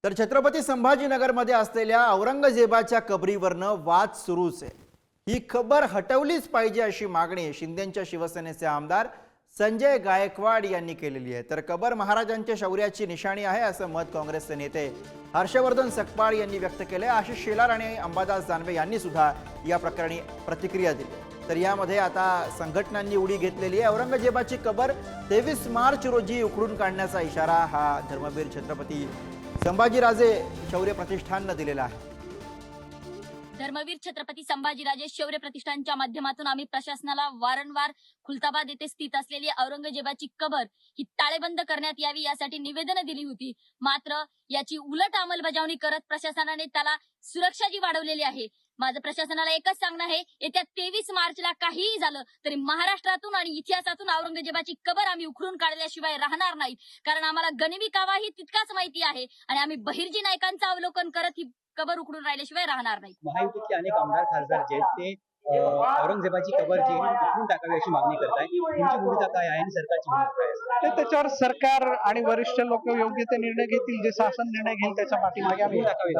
तर छत्रपती संभाजीनगरमध्ये असलेल्या औरंगजेबाच्या कबरीवरनं वाद सुरूच आहे। ही खबर हटवलीच पाहिजे अशी मागणी शिंदेंच्या शिवसेनेचे आमदार संजय गायकवाड यांनी केलेली आहे। तर कबर महाराजांच्या शौर्याची निशाणी आहे असं मत काँग्रेसचे नेते हर्षवर्धन सकपाळ यांनी व्यक्त केले। आशिष शेलार आणि अंबादास दानवे यांनी सुद्धा या प्रकरणी प्रतिक्रिया दिली। तर यामध्ये आता संघटनांनी उडी घेतलेली आहे। औरंगजेबाची कबर 23 मार्च रोजी उखडून काढण्याचा इशारा हा धर्मवीर छत्रपती संभाजीराजे शौर्य प्रतिष्ठानने दिलेला आहे। धर्मवीर छत्रपती संभाजीराजे शौर्य प्रतिष्ठानच्या माध्यमातून आम्ही प्रशासनाला वारंवार खुलताबाद येथे स्थित असलेली औरंगजेबाची कबर ही ताळेबंद करण्यात यावी यासाठी निवेदन दिली होती। मात्र याची उलट अंमलबजावणी करत प्रशासनाने त्याला सुरक्षा जी वाढवलेली आहे। माझं प्रशासनाला एकच सांगणं आहे, येत्या 23 मार्चला काहीही झालं तरी महाराष्ट्रातून आणि इतिहासातून औरंगजेबाची कबर आम्ही उखडून काढल्याशिवाय राहणार नाही। कारण आम्हाला गनिमी कावा ही तितकाच माहिती आहे आणि आम्ही बहिर्जी नायकांचं अवलोकन करत ही कबर उखडून राहिल्याशिवाय राहणार नाही। महायुतीतले अनेक आमदार खासदार जे ते औरंगजेबाची कबर जी उखडून टाकावी अशी मागणी करताय, त्यांची भूमिका काय आहे आणि सरकारची भूमिका काय आहे? ते त्याच्यावर सरकार आणि वरिष्ठ लोक योग्य ते निर्णय घेतील, जे शासन निर्णय घेईल त्याच्या पाठीमागे आम्ही टाकावी